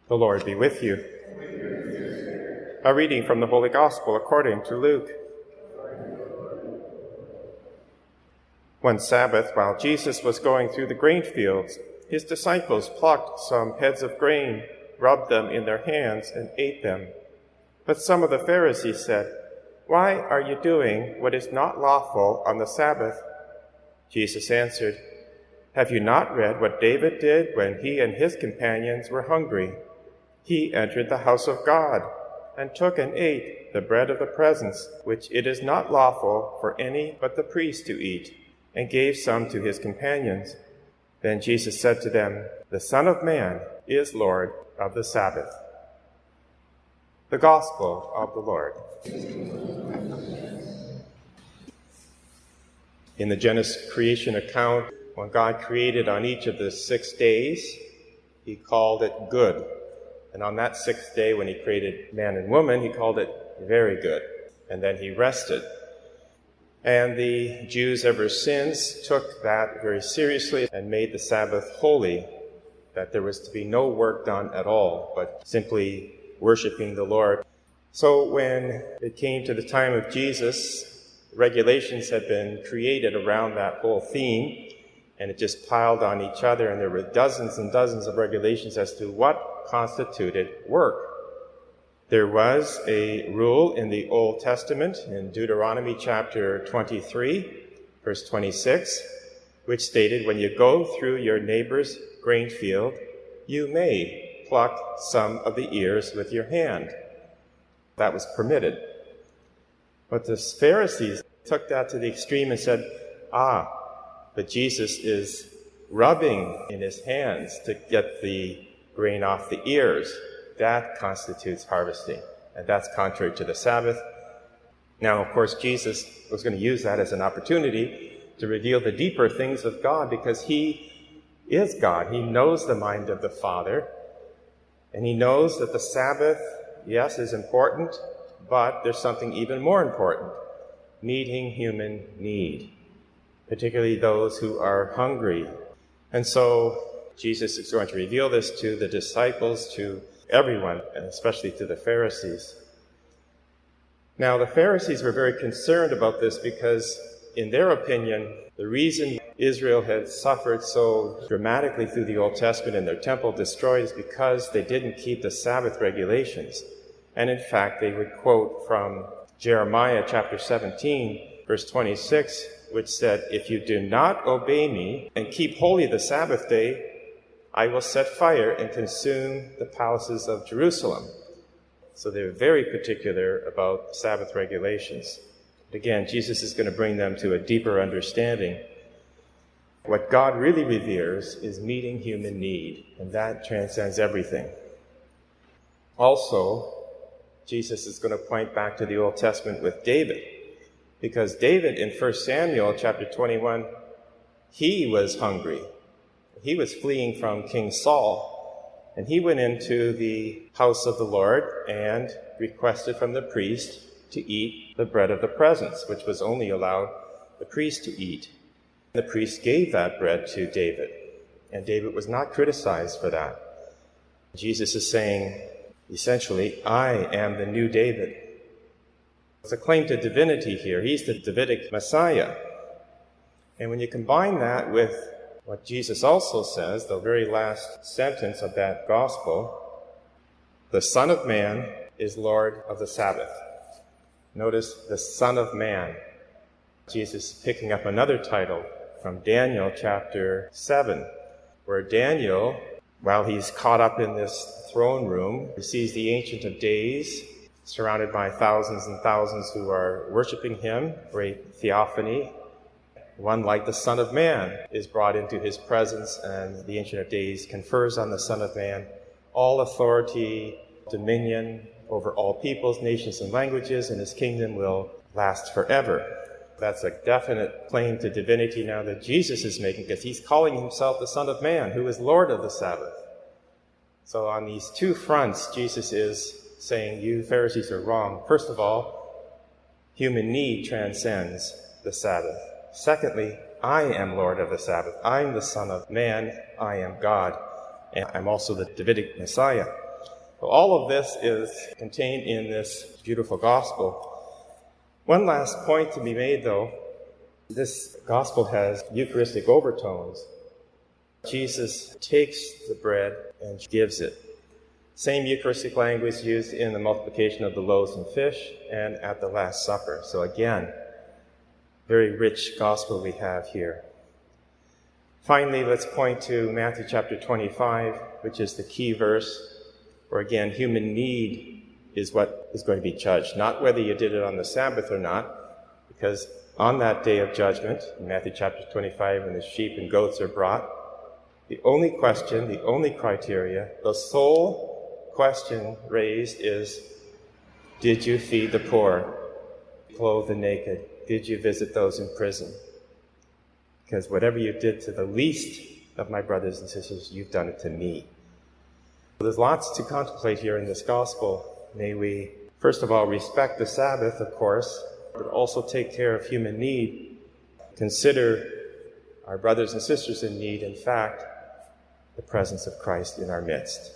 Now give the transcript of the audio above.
The Lord be with you. A reading from the Holy Gospel according to Luke. One Sabbath, while Jesus was going through the grain fields, his disciples plucked some heads of grain, rubbed them in their hands, and ate them. But some of the Pharisees said, "Why are you doing what is not lawful on the Sabbath?" Jesus answered, "Have you not read what David did when he and his companions were hungry? He entered the house of God and took and ate the bread of the presence, which it is not lawful for any but the priest to eat, and gave some to his companions. Then Jesus said to them, 'The Son of Man is Lord of the Sabbath.'" The Gospel of the Lord. In the Genesis creation account, when God created on each of the 6 days, he called it good. And on that 6th day, when he created man and woman, he called it very good. And then he rested. And the Jews ever since took that very seriously and made the Sabbath holy, that there was to be no work done at all, but simply worshiping the Lord. So when it came to the time of Jesus, regulations had been created around that whole theme, and it just piled on each other, and there were dozens and dozens of regulations as to what constituted work. There was a rule in the Old Testament, in Deuteronomy chapter 23, verse 26, which stated, "When you go through your neighbor's grain field, you may pluck some of the ears with your hand." That was permitted. But the Pharisees took that to the extreme and said, but Jesus is rubbing in his hands to get the grain off the ears. That constitutes harvesting, and that's contrary to the Sabbath. Now, of course, Jesus was going to use that as an opportunity to reveal the deeper things of God, because he is God. He knows the mind of the Father, and he knows that the Sabbath, yes, is important, but there's something even more important: meeting human need, particularly those who are hungry. And so Jesus is going to reveal this to the disciples, to everyone, and especially to the Pharisees. Now, the Pharisees were very concerned about this because, in their opinion, the reason Israel had suffered so dramatically through the Old Testament and their temple destroyed is because they didn't keep the Sabbath regulations. And in fact, they would quote from Jeremiah chapter 17, verse 26, which said, "If you do not obey me and keep holy the Sabbath day, I will set fire and consume the palaces of Jerusalem." So they're very particular about Sabbath regulations. But again, Jesus is going to bring them to a deeper understanding. What God really reveres is meeting human need, and that transcends everything. Also, Jesus is going to point back to the Old Testament with David, because David in 1 Samuel chapter 21, he was hungry. He was fleeing from King Saul, and he went into the house of the Lord and requested from the priest to eat the bread of the presence, which was only allowed the priest to eat. The priest gave that bread to David, and David was not criticized for that. Jesus is saying, essentially, I am the new David. It's a claim to divinity here. He's the Davidic Messiah. And when you combine that with what Jesus also says, the very last sentence of that gospel, "The Son of Man is Lord of the Sabbath." Notice the Son of Man. Jesus is picking up another title from Daniel chapter 7, where Daniel, while he's caught up in this throne room, he sees the Ancient of Days surrounded by thousands and thousands who are worshiping him, great theophany. One like the Son of Man is brought into his presence, and the Ancient of Days confers on the Son of Man all authority, dominion over all peoples, nations, and languages, and his kingdom will last forever. That's a definite claim to divinity now that Jesus is making, because he's calling himself the Son of Man, who is Lord of the Sabbath. So on these two fronts, Jesus is saying, you Pharisees are wrong. First of all, human need transcends the Sabbath. Secondly, I am Lord of the Sabbath. I'm the Son of Man. I am God. And I'm also the Davidic Messiah. So all of this is contained in this beautiful gospel. One last point to be made, though. This gospel has Eucharistic overtones. Jesus takes the bread and gives it. Same Eucharistic language used in the multiplication of the loaves and fish and at the Last Supper. So again, very rich gospel we have here. Finally, let's point to Matthew chapter 25, which is the key verse, where again, human need is what is going to be judged, not whether you did it on the Sabbath or not, because on that day of judgment, in Matthew chapter 25, when the sheep and goats are brought, the only question, the only criteria, the sole question raised is, did you feed the poor, clothe the naked? Did you visit those in prison? Because whatever you did to the least of my brothers and sisters, you've done it to me. There's lots to contemplate here in this gospel. May we, first of all, respect the Sabbath, of course, but also take care of human need. Consider our brothers and sisters in need, in fact, the presence of Christ in our midst.